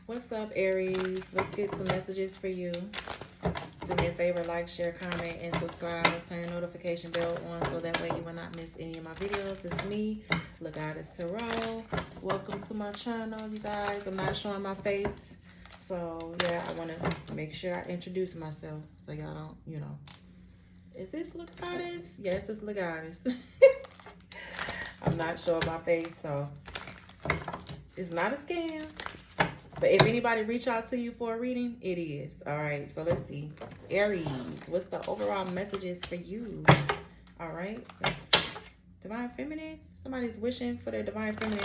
What's up, Aries? Let's get some messages for you. Do me a favor, like, share, comment, and subscribe. Turn your notification bell on so that way you will not miss any of my videos. It's me, Goddess Tarot. Welcome to my channel, you guys. I'm not showing my face. So, yeah, I want to make sure I introduce myself so y'all don't, you know. Is this Goddess? Yes, it's Goddess. I'm not showing my face, so it's not a scam. But if anybody reach out to you for a reading, it is. All right, so let's see. Aries, what's the overall messages for you? All right, that's Divine Feminine. Somebody's wishing for their Divine Feminine.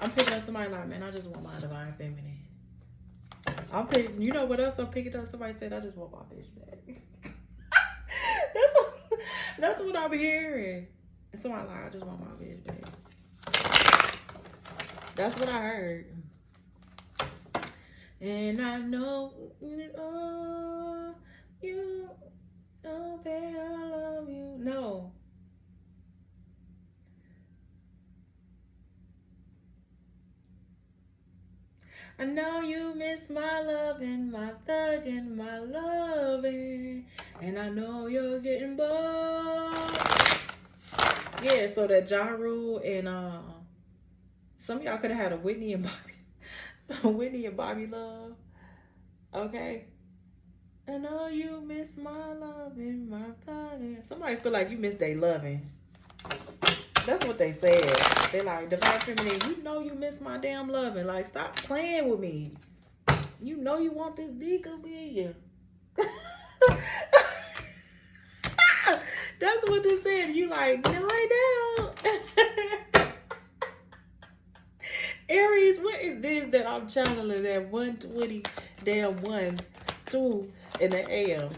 I'm picking up somebody like, man, I just want my Divine Feminine. I'm picking, you know what else I'm picking up? Somebody said, I just want my bitch back. that's what I'm hearing. And somebody like, I just want my bitch back. That's what I heard. And I know you, oh, babe, I love you. No. I know you miss my loving, my thugging, my loving. And I know you're getting bored. Yeah, so that Ja Rule and some of y'all could have had a Whitney and Bobby. So Whitney and Bobby love. Okay. I know you miss my loving, my thugging. Somebody feel like you miss they loving. That's what they said. They like, Divine Feminine, you know you miss my damn loving. Like, stop playing with me. You know you want this dick up in you. That's what they said. You like, no, I don't. Aries, what is this that I'm channeling at 1:20 damn 1:2 in the AM?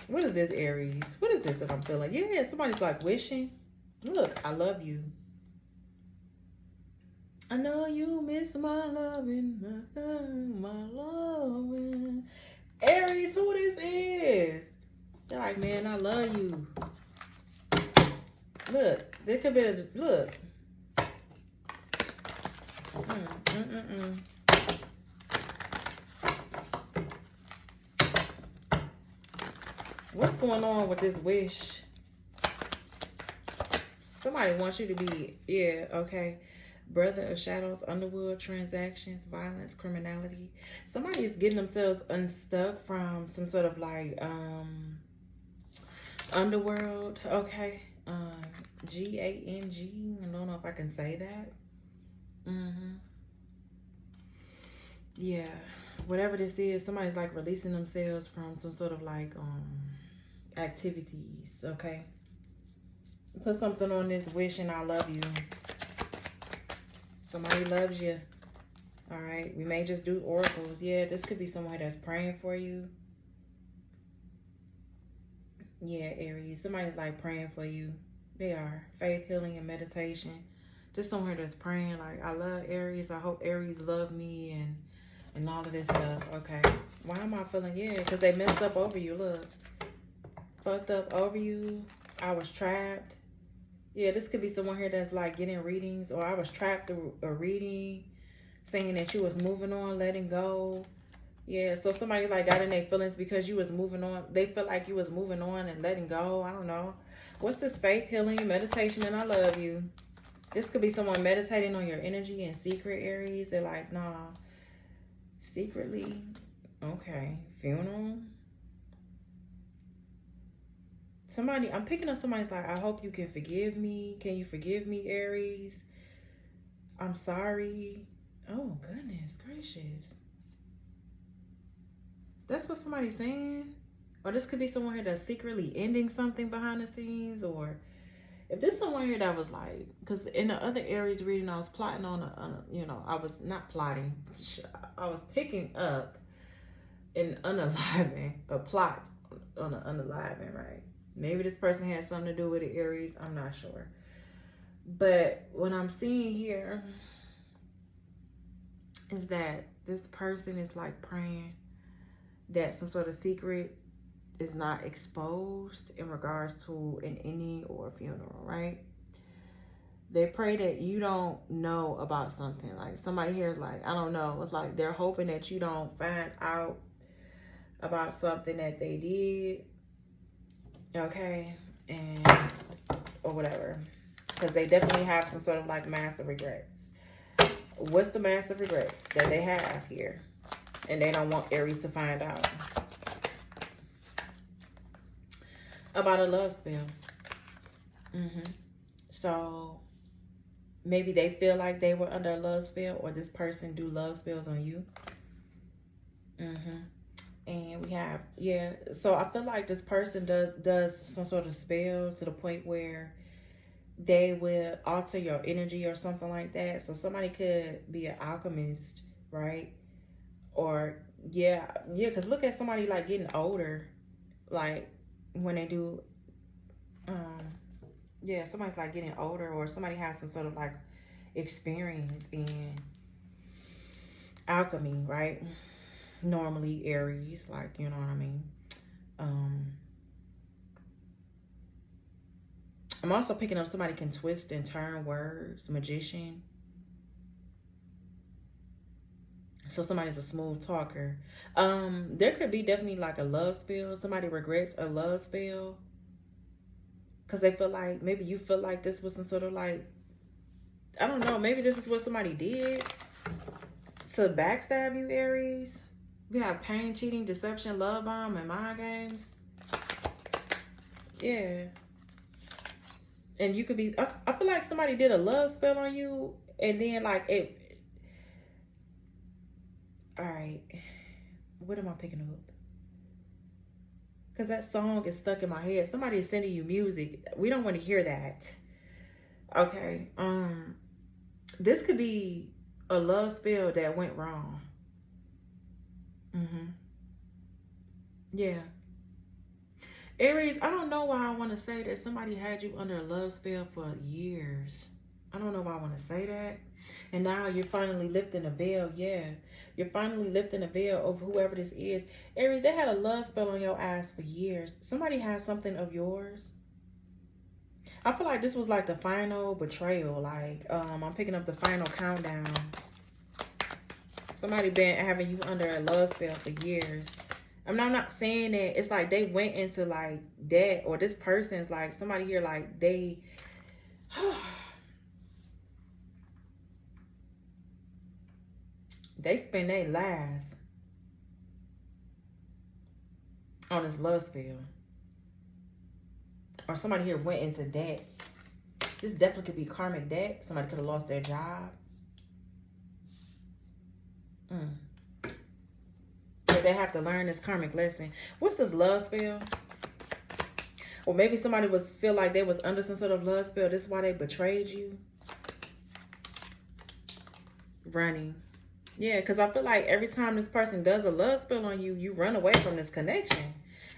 What is this, Aries? What is this that I'm feeling? Yeah, somebody's like wishing. Look, I love you. I know you miss my loving, my loving. Aries, who this is? They're like, man, I love you. Look, there could be a, look. What's going on with this wish? Somebody wants you to be, yeah, okay. Brother of shadows, underworld, transactions, violence, criminality. Somebody is getting themselves unstuck from some sort of like underworld, okay. G-A-N-G. I don't know if I can say that. Yeah, whatever this is, somebody's like releasing themselves from some sort of like activities, okay. Put something on this wish and I love you. Somebody loves you. All right, we may just do oracles. Yeah, this could be someone that's praying for you. Yeah, Aries, somebody's like praying for you. They are. Faith, healing, and meditation. Just someone that's praying like, I love Aries. I hope Aries love me and all of this stuff. Okay, why am I feeling, yeah, because they messed up over you. Look, fucked up over you. I was trapped. Yeah, this could be someone here that's like getting readings, or I was trapped through a reading saying that you was moving on, letting go. Yeah, so somebody like got in their feelings because you was moving on. They feel like you was moving on and letting go. I don't know. What's this? Faith, healing, meditation, and I love you. This could be someone meditating on your energy in secret, Aries. They're like, nah, secretly. Okay, funeral. Somebody, I'm picking up somebody's like, I hope you can forgive me. Can you forgive me, Aries? I'm sorry. Oh, goodness gracious. That's what somebody's saying. Or this could be someone here that's secretly ending something behind the scenes. Or if there's someone here that was like, because in the other Aries reading, I was plotting on a, you know, I was not plotting. I was picking up an unaliving, a plot on an unaliving, right? Maybe this person had something to do with it, Aries. I'm not sure. But what I'm seeing here is that this person is like praying that some sort of secret is not exposed in regards to an ending or a funeral, right? They pray that you don't know about something. Like somebody here is like, I don't know. It's like they're hoping that you don't find out about something that they did. Okay. And, or whatever. Because they definitely have some sort of like massive regrets. What's the massive regrets that they have here? And they don't want Aries to find out. About a love spell. So maybe they feel like they were under a love spell, or this person do love spells on you. And we have, yeah. So I feel like this person does some sort of spell to the point where they will alter your energy or something like that. So somebody could be an alchemist, right? Or yeah, because look at somebody like getting older, like when they do, yeah, somebody's like getting older, or somebody has some sort of like experience in alchemy, right? Normally Aries, like, you know what I mean? I'm also picking up somebody can twist and turn words, magician. So somebody's a smooth talker. There could be definitely like a love spell. Somebody regrets a love spell because they feel like, maybe you feel like this was some sort of like, I don't know, maybe this is what somebody did to backstab you, Aries. We have pain, cheating, deception, love bomb, and mind games. Yeah. And you could be, I feel like somebody did a love spell on you, and then like it. All right. What am I picking up? Because that song is stuck in my head. Somebody is sending you music. We don't want to hear that. Okay. This could be a love spell that went wrong. Yeah. Aries, I don't know why I want to say that somebody had you under a love spell for years. I don't know why I want to say that. And now you're finally lifting the veil. Yeah. You're finally lifting the veil of whoever this is. Aries, they had a love spell on your ass for years. Somebody has something of yours. I feel like this was like the final betrayal. Like, I'm picking up the final countdown. Somebody been having you under a love spell for years. I mean, I'm not saying that it's like they went into like debt, or this person's like, somebody here like they they spend their lives on this love spell. Or somebody here went into debt. This definitely could be karmic debt. Somebody could have lost their job. But they have to learn this karmic lesson. What's this love spell? Or maybe somebody feel like they was under some sort of love spell. This is why they betrayed you. Running. Yeah, because I feel like every time this person does a love spell on you, you run away from this connection.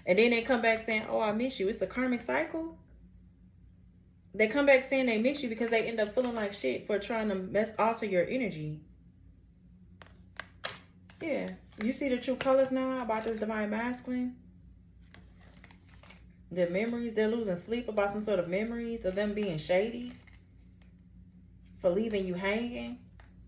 And then they come back saying, oh, I miss you. It's a karmic cycle. They come back saying they miss you because they end up feeling like shit for trying to alter your energy. Yeah. You see the true colors now about this divine masculine? Their memories, they're losing sleep about some sort of memories of them being shady for leaving you hanging.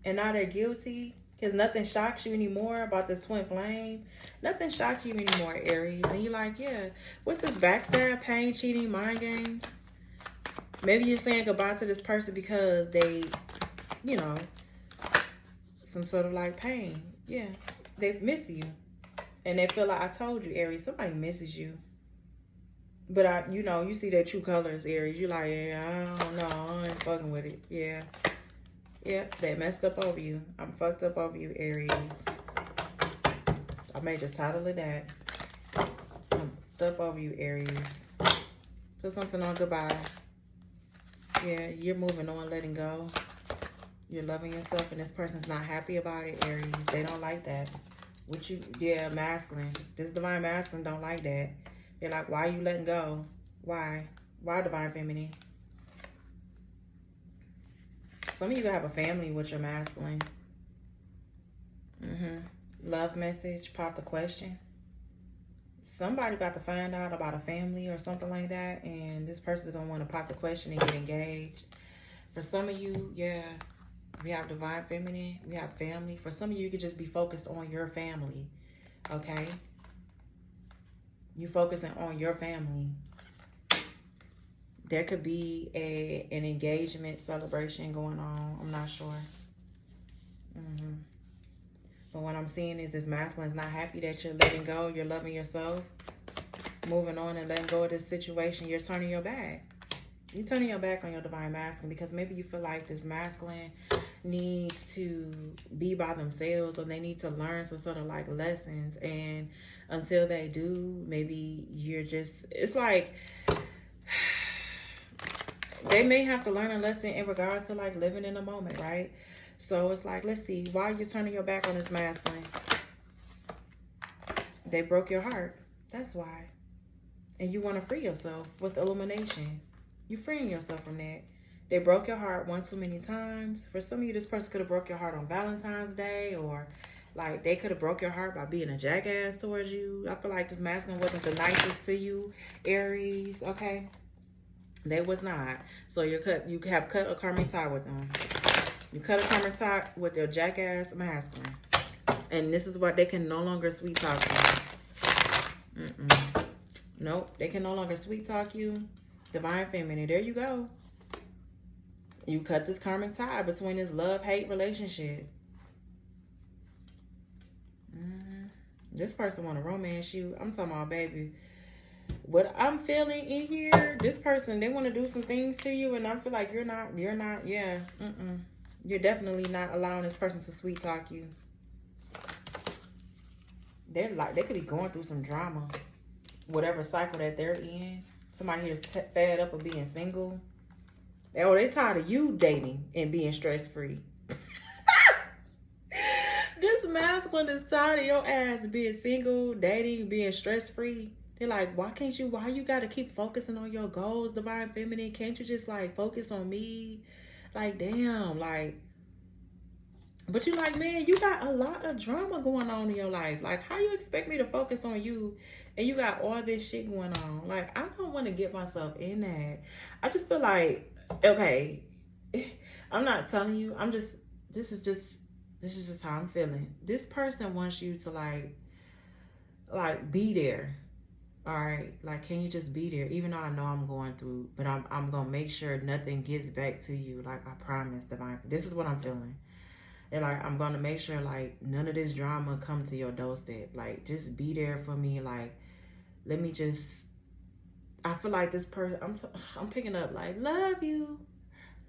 And now they're guilty because nothing shocks you anymore about this twin flame. Nothing shocks you anymore, Aries. And you're like, yeah, what's this backstab, pain, cheating, mind games? Maybe you're saying goodbye to this person because they, you know, some sort of like pain. Yeah, they miss you. And they feel like, I told you, Aries, somebody misses you. But you know, you see their true colors, Aries. You're like, yeah, I don't know, I ain't fucking with it. Yeah. Yep, they messed up over you. I'm fucked up over you, Aries. I may just title it that. I'm fucked up over you, Aries. Put something on goodbye. Yeah, you're moving on, letting go. You're loving yourself, and this person's not happy about it, Aries. They don't like that. What you, yeah, masculine. This divine masculine don't like that. They're like, why are you letting go? Why? Why divine feminine? Some of you have a family with your masculine. Love message, pop the question. Somebody about to find out about a family or something like that, and this person's going to want to pop the question and get engaged. For some of you, yeah, we have divine feminine, we have family. For some of you, you could just be focused on your family, okay? You focusing on your family. There could be an engagement celebration going on. I'm not sure. But what I'm seeing is this masculine's not happy that you're letting go. You're loving yourself. Moving on and letting go of this situation. You're turning your back. You're turning your back on your divine masculine because maybe you feel like this masculine needs to be by themselves, or they need to learn some sort of like lessons. And until they do, maybe you're just, it's like they may have to learn a lesson in regards to like living in the moment, right? So it's like, let's see, why are you turning your back on this masculine? They broke your heart. That's why. And you want to free yourself with illumination. You're freeing yourself from that. They broke your heart one too many times. For some of you, this person could have broke your heart on Valentine's Day, or like they could have broke your heart by being a jackass towards you. I feel like this masculine wasn't the nicest to you, Aries, okay? They was not. So you have cut a karmic tie with them. You cut a karmic tie with your jackass masculine. And this is what they can no longer sweet talk you. Nope, they can no longer sweet talk you. Divine feminine, there you go. You cut this karmic tie between this love-hate relationship. This person want to romance you. I'm talking about, baby. What I'm feeling in here, this person, they want to do some things to you, and I feel like you're not, yeah. You're definitely not allowing this person to sweet talk you. They could be going through some drama. Whatever cycle that they're in. Somebody here is fed up of being single. Or they tired of you dating and being stress-free. This masculine is tired of your ass being single, dating, being stress-free. They're like, why you gotta keep focusing on your goals, divine feminine? Can't you just like focus on me? Like, damn, like, but you like, man, you got a lot of drama going on in your life. Like, how you expect me to focus on you and you got all this shit going on? Like, I don't want to get myself in that. I just feel like, okay, I'm not telling you. This is just how I'm feeling. This person wants you to like be there. All right, like, can you just be there? Even though I know I'm going through, but I'm gonna make sure nothing gets back to you. Like, I promise, divine. This is what I'm feeling. And like, I'm gonna make sure like none of this drama come to your doorstep. Like, just be there for me. Like, let me just. I feel like this person. I'm picking up like, love you,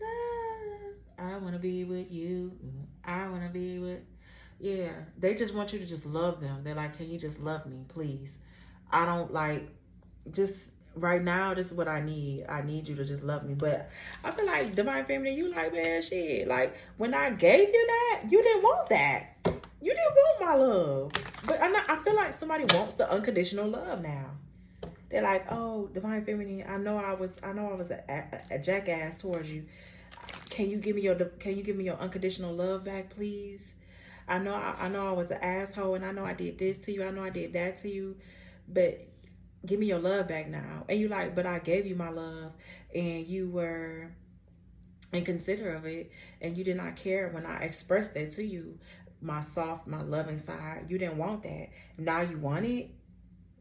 love. I wanna be with you. I wanna be with. Yeah, they just want you to just love them. They're like, can you just love me, please? I don't like, just right now, this is what I need. I need you to just love me. But I feel like, divine feminine, you like, man, shit. Like, when I gave you that, you didn't want that. You didn't want my love. But I feel like somebody wants the unconditional love now. They're like, oh, divine feminine, I know I was a jackass towards you. Can you give me your unconditional love back, please? I know I was an asshole, and I know I did this to you. I know I did that to you. But give me your love back now. And you like, but I gave you my love, and you were inconsiderate of it, and you did not care when I expressed that to you. My soft, my loving side. You didn't want that. Now you want it.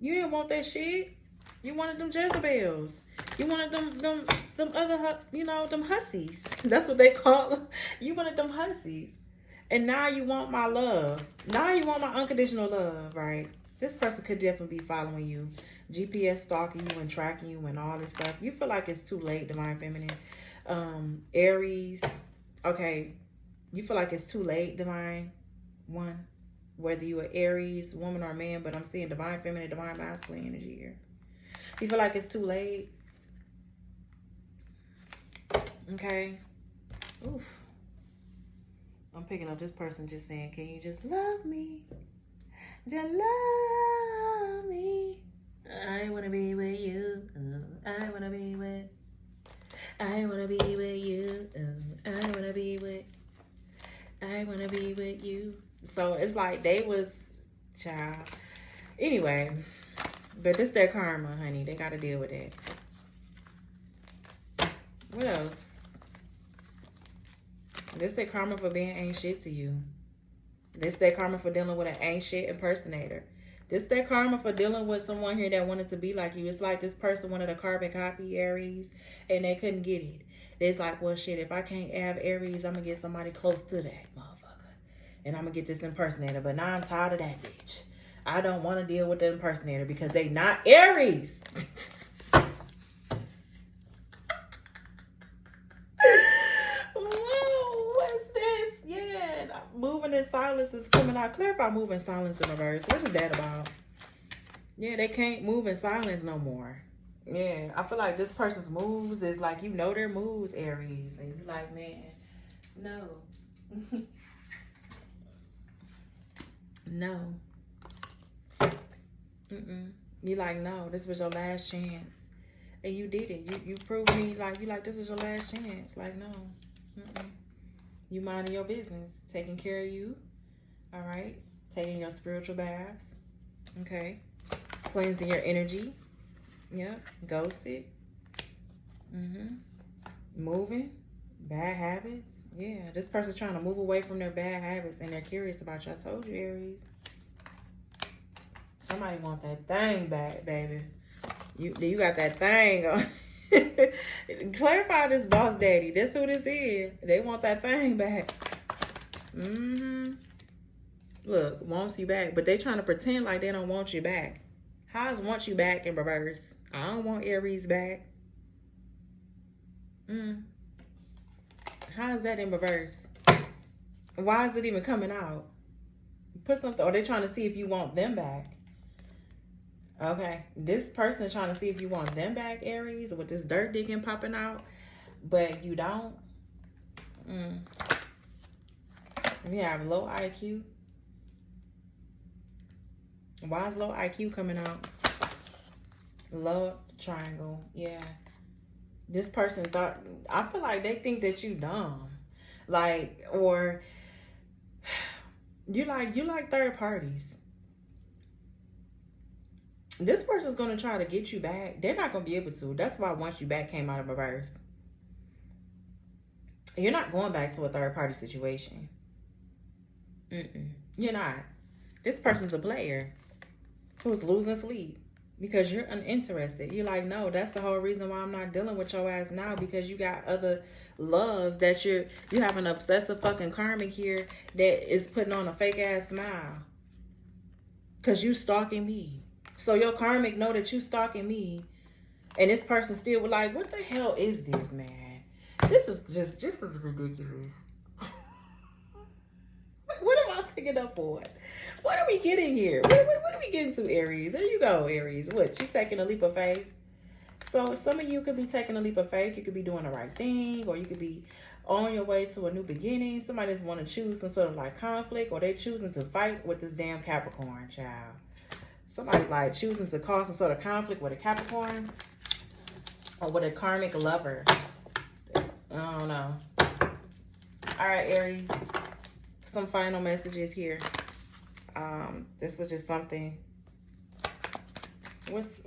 You didn't want that shit. You wanted them Jezebels. You wanted them other, them hussies. That's what they call them. You wanted them hussies. And now you want my love. Now you want my unconditional love, right? This person could definitely be following you, GPS stalking you and tracking you and all this stuff. You feel like it's too late, divine feminine. Aries, okay. You feel like it's too late, divine one. Whether you are Aries, woman or man, but I'm seeing divine feminine, divine masculine energy here. You feel like it's too late. Okay. Oof. I'm picking up this person just saying, can you just love me? Just love me. I wanna be with you. I wanna be with you. I wanna be with you. So it's like they was, child. Anyway, but this their karma, honey. They gotta deal with it. What else? This their karma for being ain't shit to you. This their karma for dealing with an ain't shit impersonator. This their karma for dealing with someone here that wanted to be like you. It's like this person wanted a carbon copy, Aries, and they couldn't get it. It's like, well, shit, if I can't have Aries, I'm going to get somebody close to that motherfucker. And I'm going to get this impersonator. But now I'm tired of that bitch. I don't want to deal with the impersonator because they not Aries. Whoa, what's this? Yeah, moving in silence is coming out. Clarify moving silence in reverse. What is that about? Yeah, they can't move in silence no more. Yeah, I feel like this person's moves is like, you know their moves, Aries. And you're like, man, no. No. You like, no, this was your last chance. And you did it. You proved me, like, you like, this is your last chance. Like, no. You minding your business. Taking care of you. All right? Taking your spiritual baths. Okay? Cleansing your energy. Yep. Ghosted. Moving. Bad habits. Yeah. This person's trying to move away from their bad habits and they're curious about you. I told you, Aries. Somebody want that thing back, baby. You got that thing on. Clarify this boss daddy. That's who this is. They want that thing back. Look, wants you back. But they trying to pretend like they don't want you back. How is want you back in reverse? I don't want Aries back. How is that in reverse? Why is it even coming out? Put something, or they trying to see if you want them back. Okay, this person is trying to see if you want them back, Aries, with this dirt digging popping out, but you don't. We have low IQ. Why is low IQ coming out? Love triangle, yeah. This person thought, I feel like they think that you dumb. Like, or you like third parties. This person's going to try to get you back. They're not going to be able to. That's why once you back came out of reverse. You're not going back to a third party situation. You're not. This person's a player who's losing sleep because you're uninterested. You're like, no, that's the whole reason why I'm not dealing with your ass now, because you got other loves that you have an obsessive fucking karmic here that is putting on a fake ass smile because you stalking me. So your karmic know that you stalking me, and this person still was like, what the hell is this, man? This is just as ridiculous. What am I picking up on? What are we getting here? What are we getting to, Aries? There you go, Aries. What, you taking a leap of faith? So some of you could be taking a leap of faith. You could be doing the right thing, or you could be on your way to a new beginning. Somebody's want to choose some sort of like conflict, or they choosing to fight with this damn Capricorn, child. Somebody's like choosing to cause some sort of conflict with a Capricorn or with a karmic lover. I don't know. All right, Aries. Some final messages here. This was just something. What's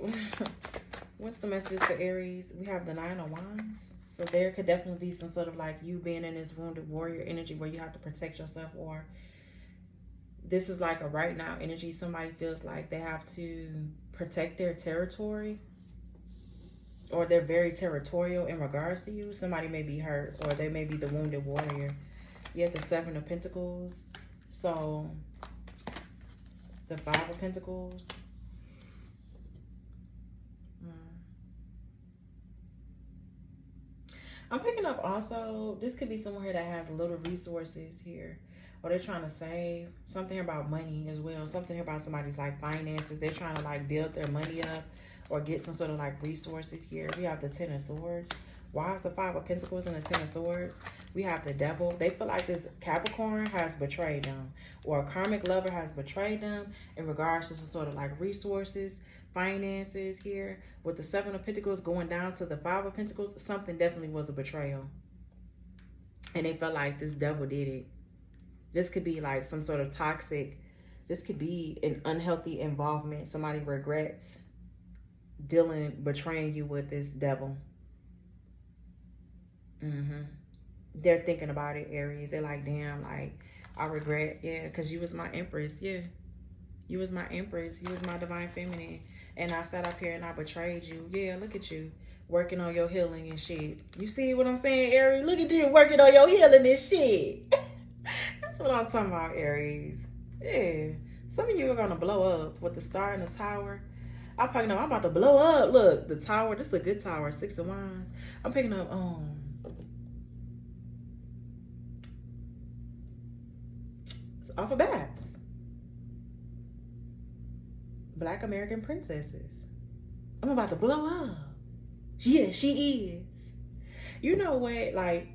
the messages for Aries? We have the 9 of Wands. So there could definitely be some sort of like you being in this wounded warrior energy where you have to protect yourself, or this is like a right now energy. Somebody feels like they have to protect their territory, or they're very territorial in regards to you. Somebody may be hurt, or they may be the wounded warrior. You have the 7 of Pentacles. So the 5 of Pentacles. I'm picking up also, this could be someone here that has little resources here, or they're trying to save. Something about money as well. Something about somebody's like finances. They're trying to like build their money up or get some sort of like resources here. We have the 10 of Swords. Why is the 5 of Pentacles and the 10 of Swords? We have the Devil. They feel like this Capricorn has betrayed them, or a karmic lover has betrayed them in regards to some sort of like resources, finances here. With the 7 of Pentacles going down to the 5 of Pentacles, something definitely was a betrayal. And they felt like this devil did it. This could be like some sort of toxic, this could be an unhealthy involvement. Somebody regrets betraying you with this devil. they're thinking about it, Aries. They're like, damn, like, I regret, yeah, because you was my empress, yeah. You was my empress. You was my divine feminine. And I sat up here and I betrayed you. Yeah, look at you. Working on your healing and shit. You see what I'm saying, Aries? Look at you working on your healing and shit. That's what I'm talking about, Aries. Yeah. Some of you are going to blow up with the star and the tower. I'm picking up, I'm about to blow up. Look, the tower. This is a good tower. 6 of Wands. I'm picking up, it's off of Babs. Black American princesses. I'm about to blow up. Yeah, she is. You know what? Like,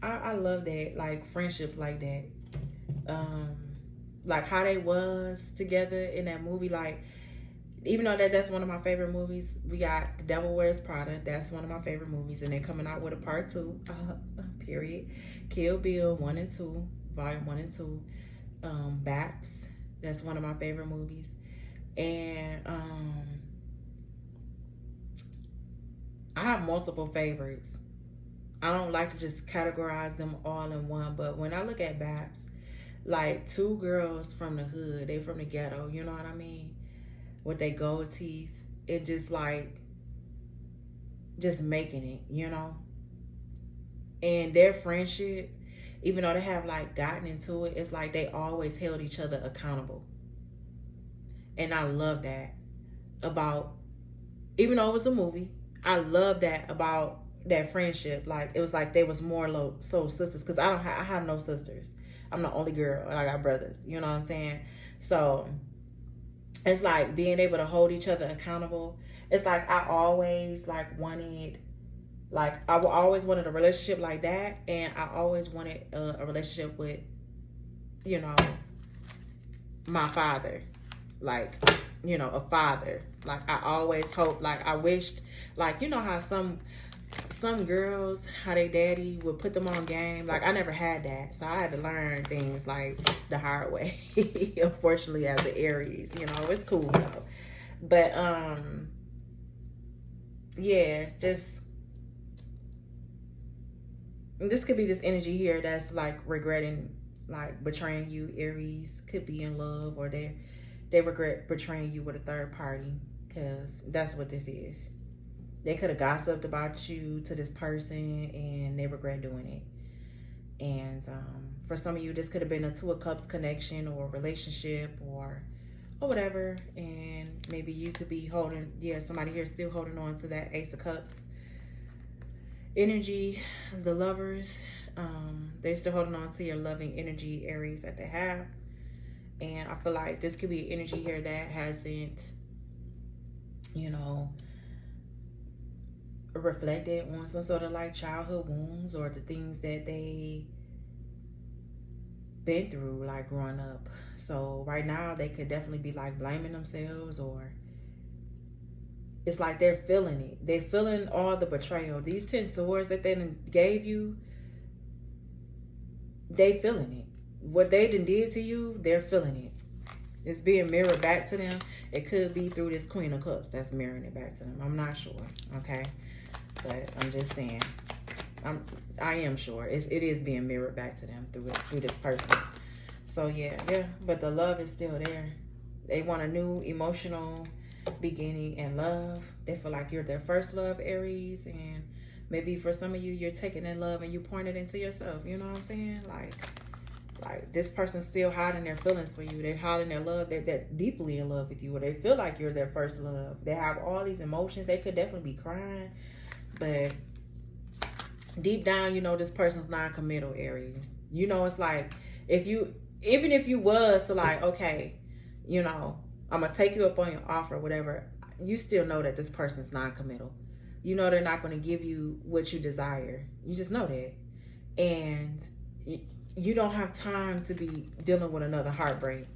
I love that. Like, friendships like that. Like how they was together in that movie. Like, even though that's one of my favorite movies, we got The Devil Wears Prada. That's one of my favorite movies. And they're coming out with a part 2. Period. Kill Bill 1 and 2. Volume 1 and 2. Bats. That's one of my favorite movies. And I have multiple favorites. I don't like to just categorize them all in one, but when I look at Babs, like 2 girls from the hood, they from the ghetto, you know what I mean? With their gold teeth, it just like, just making it, you know? And their friendship, even though they have like gotten into it, it's like they always held each other accountable. And I love that about, even though it was a movie, I love that about that friendship. Like, it was like they was more soul sisters, because I have no sisters. I'm the only girl and I got brothers, you know what I'm saying? So it's like being able to hold each other accountable. It's like I always like wanted, like I always wanted a relationship like that, and I always wanted a relationship with, you know, my father. Like, you know, a father. Like, I always hoped, like, I wished, like, you know how some girls, how they daddy would put them on game. Like, I never had that, so I had to learn things like the hard way. Unfortunately, as an Aries, you know, it's cool though. But yeah, just, this could be this energy here that's like regretting, like betraying you. Aries could be in love, or they regret betraying you with a third party, because that's what this is. They could have gossiped about you to this person and they regret doing it. And for some of you, this could have been a 2 of Cups connection or relationship or whatever. And maybe you could be holding, yeah, somebody here still holding on to that Ace of Cups energy. The Lovers, they're still holding on to your loving energy, Aries, that they have. And I feel like this could be energy here that hasn't, you know, reflected on some sort of like childhood wounds or the things that they been through like growing up. So right now they could definitely be like blaming themselves, or it's like they're feeling it. They're feeling all the betrayal. These 10 swords that they gave you, they feeling it. What they done did to you, they're feeling it. It's being mirrored back to them. It could be through this Queen of Cups that's mirroring it back to them. I'm not sure, okay? But I'm just saying, I am sure it is being mirrored back to them through this person. So yeah, but the love is still there. They want a new emotional beginning and love. They feel like you're their first love, Aries, and maybe for some of you, you're taking that love and you pouring it into yourself. You know what I'm saying? Like this person's still hiding their feelings for you. They're hiding their love. They're deeply in love with you, or they feel like you're their first love. They have all these emotions. They could definitely be crying, but deep down, you know, this person's non-committal, Aries. You know, it's like, even if you was to like, okay, you know, I'm gonna take you up on your offer, whatever, you still know that this person's non-committal. You know they're not going to give you what you desire. You just know that. And you don't have time to be dealing with another heartbreak.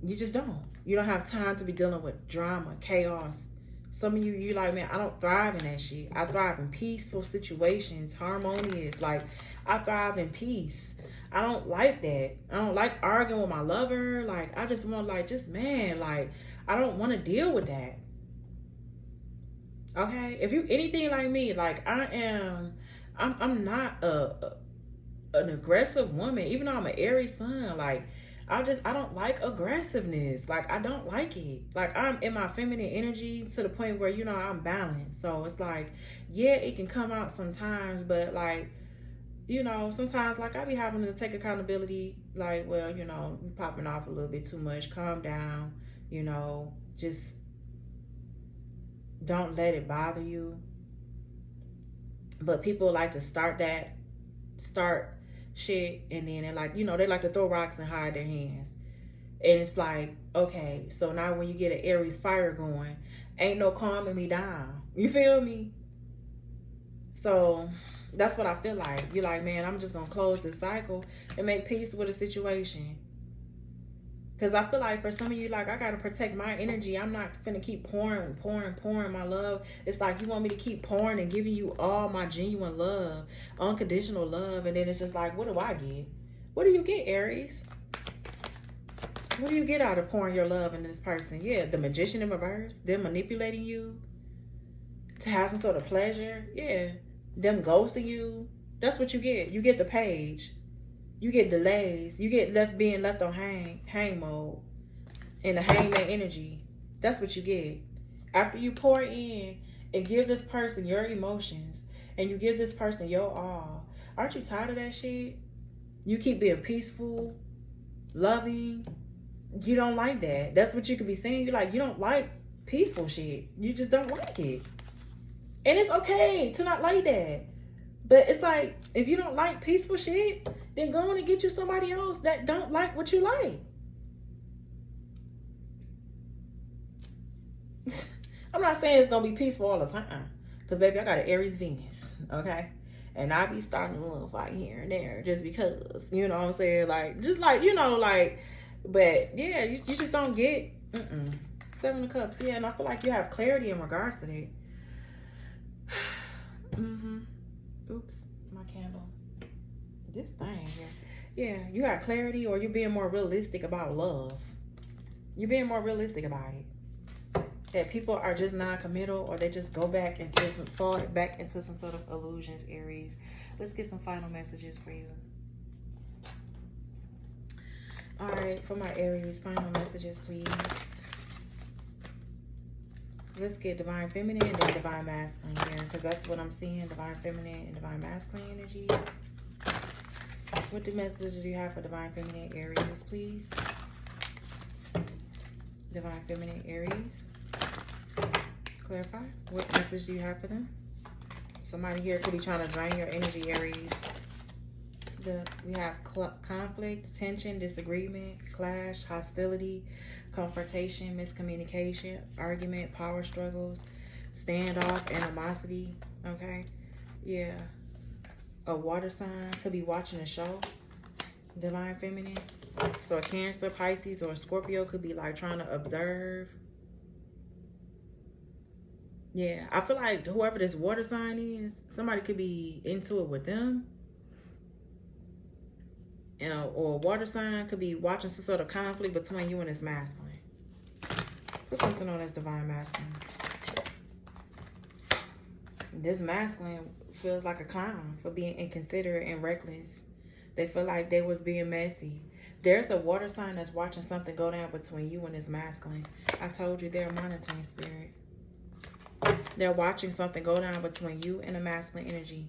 You just don't. You don't have time to be dealing with drama, chaos. Some of you like, man, I don't thrive in that shit. I thrive in peaceful situations, harmonious. Like, I thrive in peace. I don't like that. I don't like arguing with my lover. Like, I just want, like, man, like, I don't want to deal with that. Okay? If you anything like me, like, I'm not an aggressive woman, even though I'm an Aries sun. Like, I don't like aggressiveness. Like, I don't like it. Like, I'm in my feminine energy to the point where, you know, I'm balanced. So it's like, yeah, it can come out sometimes, but like, you know, sometimes like I be having to take accountability. Like, well, you know, you popping off a little bit too much. Calm down. You know, just don't let it bother you. But people like to start shit, and then they're like, you know, they like to throw rocks and hide their hands. And it's like, okay, so now when you get an Aries fire going, ain't no calming me down. You feel me? So that's what I feel like. You're like, man, I'm just gonna close this cycle and make peace with the situation. Because I feel like for some of you, like, I got to protect my energy. I'm not finna keep pouring my love. It's like you want me to keep pouring and giving you all my genuine love, unconditional love. And then it's just like, what do I get? What do you get, Aries? What do you get out of pouring your love into this person? Yeah, the magician in reverse. Them manipulating you to have some sort of pleasure. Yeah, them ghosting you. That's what you get. You get the page. You get delays. You get being left on hang mode. And the hangman energy. That's what you get. After you pour in and give this person your emotions and you give this person your all. Aren't you tired of that shit? You keep being peaceful, loving. You don't like that. That's what you could be saying. You're like, you don't like peaceful shit. You just don't like it. And it's okay to not like that. But it's like, if you don't like peaceful shit, then go on and get you somebody else that don't like what you like. I'm not saying it's going to be peaceful all the time. Because, baby, I got an Aries Venus, okay? And I be starting a little fight here and there just because, you know what I'm saying? Like, just like, you know, like, but, yeah, you just don't get, Seven of Cups, yeah, and I feel like you have clarity in regards to that. Oops, my candle. This thing here. Yeah, you got clarity, or you're being more realistic about love. You're being more realistic about it. That people are just non-committal, or they just go back into fall back into some sort of illusions, Aries. Let's get some final messages for you. All right, for my Aries, final messages, please. Let's get Divine Feminine and then Divine Masculine here, because that's what I'm seeing, Divine Feminine and Divine Masculine energy. What the messages do you have for Divine Feminine Aries, please? Divine Feminine Aries. Clarify. What message do you have for them? Somebody here could be trying to drain your energy, Aries. We have conflict, tension, disagreement, clash, hostility, confrontation, miscommunication, argument, power struggles, standoff, animosity. Okay? Yeah. A water sign could be watching a show. Divine Feminine. So a Cancer, Pisces, or a Scorpio could be like trying to observe. Yeah. I feel like whoever this water sign is, somebody could be into it with them. You know, or a water sign could be watching some sort of conflict between you and this masculine. Put something on this Divine Masculine. This masculine feels like a clown for being inconsiderate and reckless. They feel like they was being messy. There's a water sign that's watching something go down between you and this masculine. I told you they're a monitoring spirit. They're watching something go down between you and the masculine energy.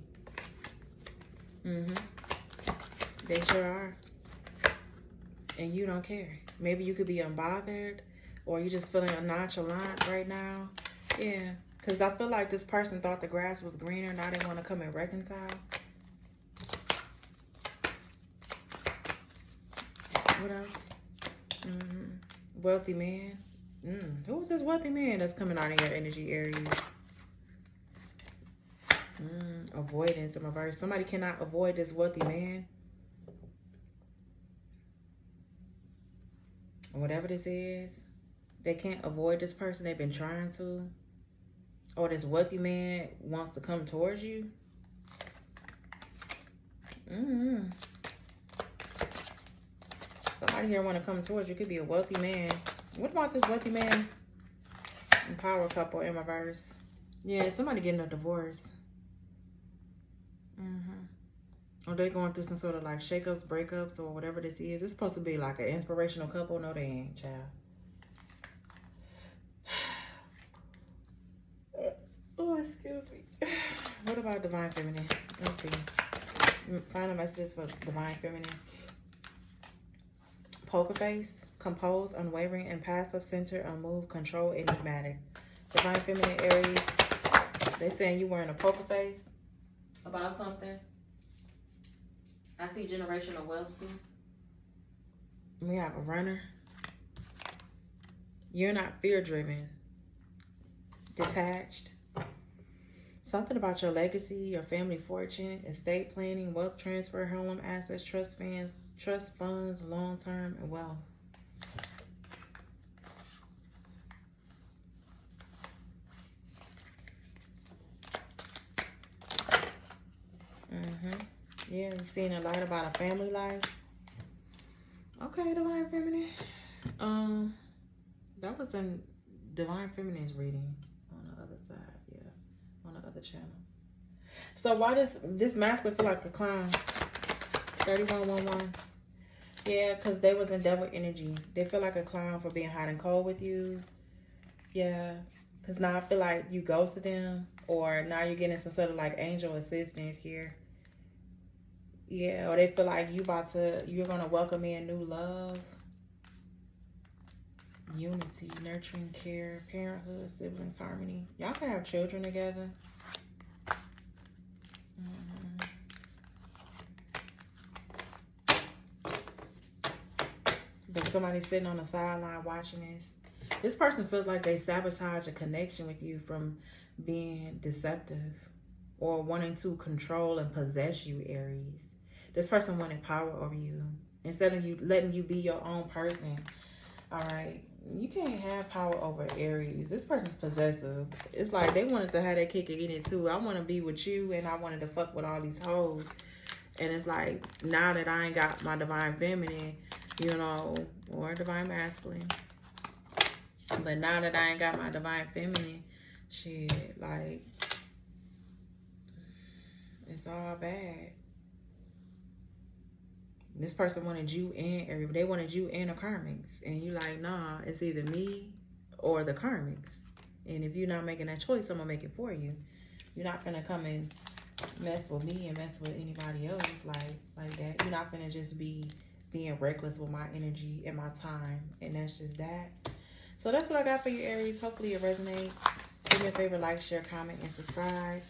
They sure are. And you don't care. Maybe you could be unbothered, or you just feeling nonchalant right now. Yeah. Because I feel like this person thought the grass was greener. Now they want to come and reconcile. What else? Wealthy man. Who is this wealthy man that's coming out of your energy, Aries? Avoidance in reverse. Somebody cannot avoid this wealthy man. Whatever this is, they can't avoid this person. They've been trying to. Or this wealthy man wants to come towards you. Somebody here want to come towards you. Could be a wealthy man. What about this wealthy man? And power couple in reverse. Yeah, somebody getting a divorce. Or they're going through some sort of like shakeups, breakups, or whatever this is. It's supposed to be like an inspirational couple. No, they ain't, child. Oh, excuse me. What about Divine Feminine? Let's see. Final messages for Divine Feminine. Poker face, composed, unwavering, impassive, centered, unmoved, control, enigmatic. Divine Feminine, Aries. They saying you wearing a poker face about something. I see generational wealth too. We have a runner. You're not fear-driven. Detached. Something about your legacy, your family fortune, estate planning, wealth transfer, home assets, trust funds, long-term, and wealth. Yeah, you're seeing a light about a family life. Okay, Divine Feminine. That was in Divine Feminine's reading on the other side, yeah, on the other channel. So why does this masculine feel like a clown? 3111. Yeah, because they was in devil energy. They feel like a clown for being hot and cold with you. Yeah, because now I feel like you ghosted them, or now you're getting some sort of like angel assistance here. Yeah, or they feel like you're gonna welcome in new love, unity, nurturing, care, parenthood, siblings, harmony. Y'all can have children together. But somebody's sitting on the sideline watching this. This person feels like they sabotage a connection with you from being deceptive or wanting to control and possess you, Aries. This person wanted power over you instead of you letting you be your own person. All right, you can't have power over Aries. This person's possessive. It's like they wanted to have their cake and eat it too. I want to be with you, and I wanted to fuck with all these hoes. And it's like, now that I ain't got my Divine Feminine, you know, or Divine Masculine, but now that I ain't got my Divine Feminine, shit, like, it's all bad. This person wanted you and Aries. They wanted you and the karmics. And you like, nah, it's either me or the karmics. And if you're not making that choice, I'm going to make it for you. You're not going to come and mess with me and mess with anybody else like that. You're not going to just be being reckless with my energy and my time. And that's just that. So that's what I got for you, Aries. Hopefully it resonates. Do me a favor, like, share, comment, and subscribe.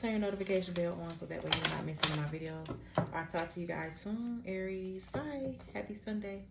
Turn your notification bell on so that way you're not missing my videos. I'll talk to you guys soon, Aries. Bye. Happy Sunday.